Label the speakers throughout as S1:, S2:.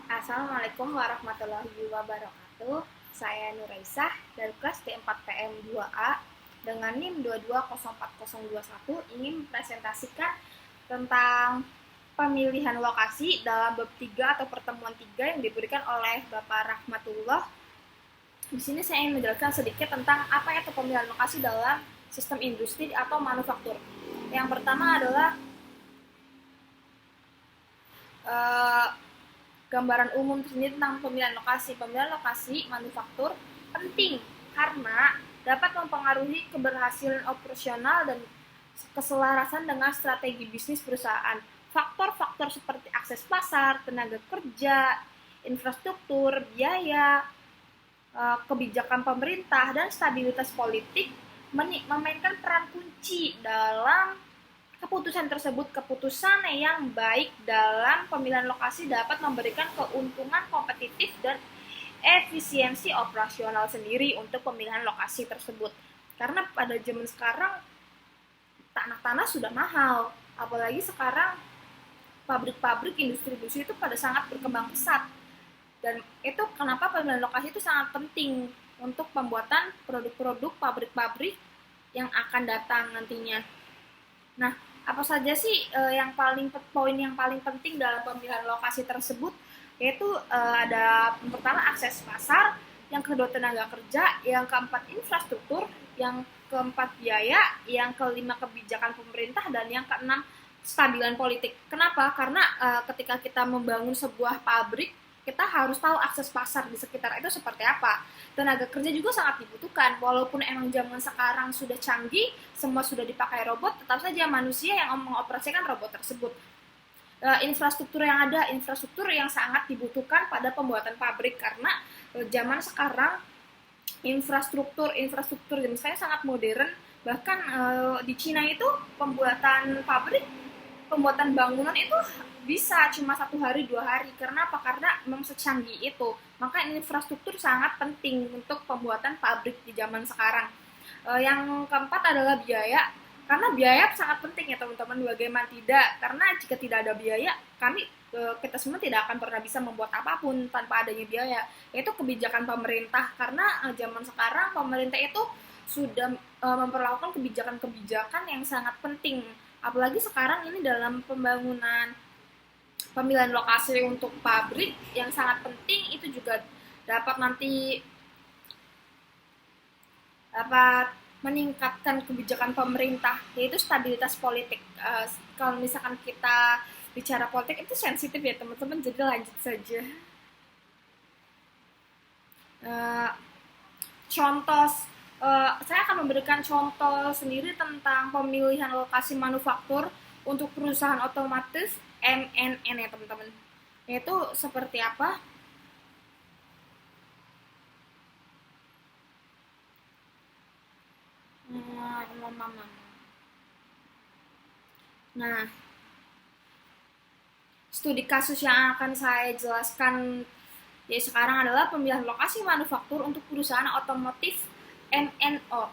S1: Assalamualaikum warahmatullahi wabarakatuh. Saya Nuraisah dari kelas D4PM 2A dengan NIM 220421 ingin presentasikan tentang pemilihan lokasi dalam bab 3 atau pertemuan 3 yang diberikan oleh Bapak Rahmatullah. Di sini saya ingin menjelaskan sedikit tentang apa itu pemilihan lokasi dalam sistem industri atau manufaktur. Yang pertama adalah gambaran umum sendiri tentang pemilihan lokasi. Pemilihan lokasi manufaktur penting karena dapat mempengaruhi keberhasilan operasional dan keselarasan dengan strategi bisnis perusahaan. Faktor-faktor seperti akses pasar, tenaga kerja, infrastruktur, biaya, kebijakan pemerintah, dan stabilitas politik memainkan peran kunci dalam keputusan tersebut. Keputusan yang baik dalam pemilihan lokasi dapat memberikan keuntungan kompetitif dan efisiensi operasional sendiri untuk pemilihan lokasi tersebut. Karena pada zaman sekarang tanah-tanah sudah mahal, apalagi sekarang pabrik-pabrik industri itu pada sangat berkembang pesat. Dan itu kenapa pemilihan lokasi itu sangat penting untuk pembuatan produk-produk pabrik-pabrik yang akan datang nantinya. Nah, apa saja sih poin yang paling penting dalam pemilihan lokasi tersebut? Yaitu ada yang pertama akses pasar, yang kedua tenaga kerja, yang keempat infrastruktur, yang keempat biaya, yang kelima kebijakan pemerintah, dan yang keenam stabilan politik. Kenapa? Karena ketika kita membangun sebuah pabrik, kita harus tahu akses pasar di sekitar itu seperti apa. Tenaga kerja juga sangat dibutuhkan. Walaupun emang zaman sekarang sudah canggih, semua sudah dipakai robot, tetap saja manusia yang mengoperasikan robot tersebut. Infrastruktur yang sangat dibutuhkan pada pembuatan pabrik, karena zaman sekarang infrastruktur misalnya sangat modern. Bahkan di Cina itu pembuatan bangunan itu bisa cuma 1 hari 2 hari. Karena apa? Karena memang secanggih itu. Maka infrastruktur sangat penting untuk pembuatan pabrik di zaman sekarang. Yang keempat adalah biaya. Karena biaya sangat penting ya teman-teman. Bagaimana tidak? Karena jika tidak ada biaya, kita semua tidak akan pernah bisa membuat apapun tanpa adanya biaya. Yaitu kebijakan pemerintah. Karena zaman sekarang pemerintah itu sudah memperlakukan kebijakan-kebijakan yang sangat penting. Apalagi sekarang ini dalam pemilihan lokasi untuk pabrik yang sangat penting, itu juga dapat meningkatkan kebijakan pemerintah, yaitu stabilitas politik. Kalau misalkan kita bicara politik itu sensitif ya teman-teman, jadi lanjut saja. Saya akan memberikan contoh sendiri tentang pemilihan lokasi manufaktur untuk perusahaan otomotif MNN ya teman-teman. Yaitu seperti apa? Nah, studi kasus yang akan saya jelaskan ya sekarang adalah pemilihan lokasi manufaktur untuk perusahaan otomotif MNO.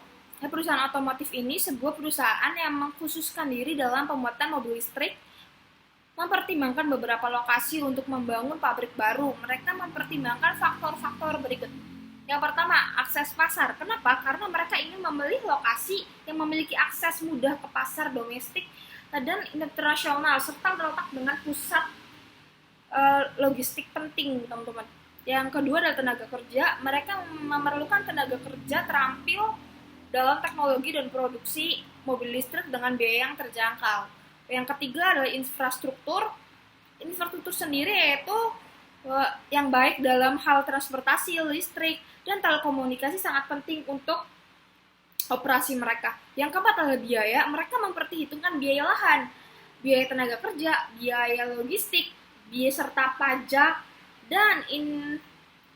S1: Perusahaan otomotif ini sebuah perusahaan yang mengkhususkan diri dalam pembuatan mobil listrik, mempertimbangkan beberapa lokasi untuk membangun pabrik baru. Mereka mempertimbangkan faktor-faktor berikut. Yang pertama, akses pasar. Kenapa? Karena mereka ingin memilih lokasi yang memiliki akses mudah ke pasar domestik dan internasional, serta terletak dengan pusat logistik penting, teman-teman. Yang kedua adalah tenaga kerja. Mereka memerlukan tenaga kerja terampil dalam teknologi dan produksi mobil listrik dengan biaya yang terjangkau. Yang ketiga adalah infrastruktur. Infrastruktur sendiri yaitu yang baik dalam hal transportasi, listrik, dan telekomunikasi sangat penting untuk operasi mereka. Yang keempat adalah biaya. Mereka memperhitungkan biaya lahan, biaya tenaga kerja, biaya logistik, biaya serta pajak, dan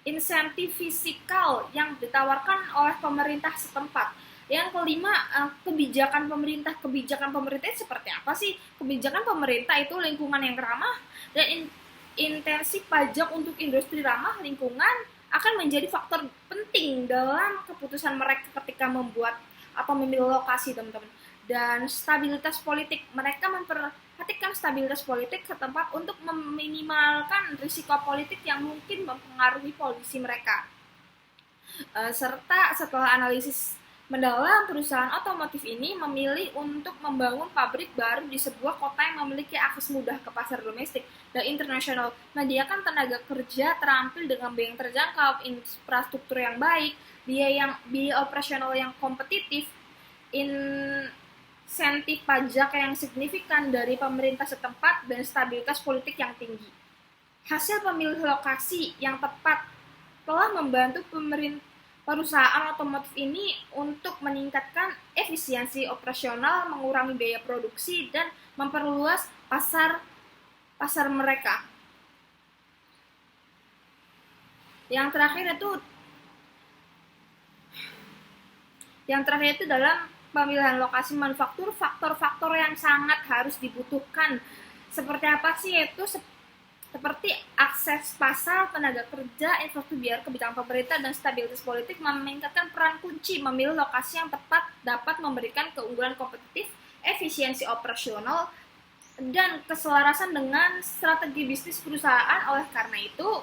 S1: insentif fiskal yang ditawarkan oleh pemerintah setempat. Yang kelima, kebijakan pemerintah. Kebijakan pemerintah seperti apa sih? Kebijakan pemerintah itu lingkungan yang ramah dan intensif pajak untuk industri ramah lingkungan akan menjadi faktor penting dalam keputusan mereka ketika membuat atau memilih lokasi, teman-teman. Dan stabilitas politik, mereka memperhatikan memperhatikan stabilitas politik setempat untuk meminimalkan risiko politik yang mungkin mempengaruhi polisi mereka. Serta setelah analisis mendalam, perusahaan otomotif ini memilih untuk membangun pabrik baru di sebuah kota yang memiliki akses mudah ke pasar domestik dan internasional, menyediakan tenaga kerja terampil dengan biaya yang terjangkau, infrastruktur yang baik, biaya operasional yang kompetitif, insentif pajak yang signifikan dari pemerintah setempat, dan stabilitas politik yang tinggi. Hasil pemilih lokasi yang tepat telah membantu perusahaan otomotif ini untuk meningkatkan efisiensi operasional, mengurangi biaya produksi, dan memperluas pasar mereka. Yang terakhir itu dalam pemilihan lokasi manufaktur, faktor-faktor yang sangat harus dibutuhkan seperti apa sih? Yaitu seperti akses pasar, tenaga kerja, infrastruktur biaya kebijakan pemerintah, dan stabilitas politik meningkatkan peran kunci. Memilih lokasi yang tepat dapat memberikan keunggulan kompetitif, efisiensi operasional, dan keselarasan dengan strategi bisnis perusahaan. Oleh karena itu,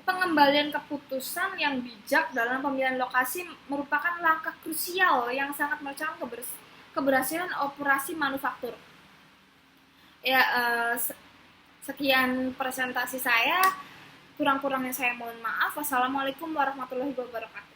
S1: pengembalian keputusan yang bijak dalam pemilihan lokasi merupakan langkah krusial yang sangat menentukan keberhasilan operasi manufaktur. Sekian presentasi saya, kurang-kurangnya saya mohon maaf. Wassalamualaikum warahmatullahi wabarakatuh.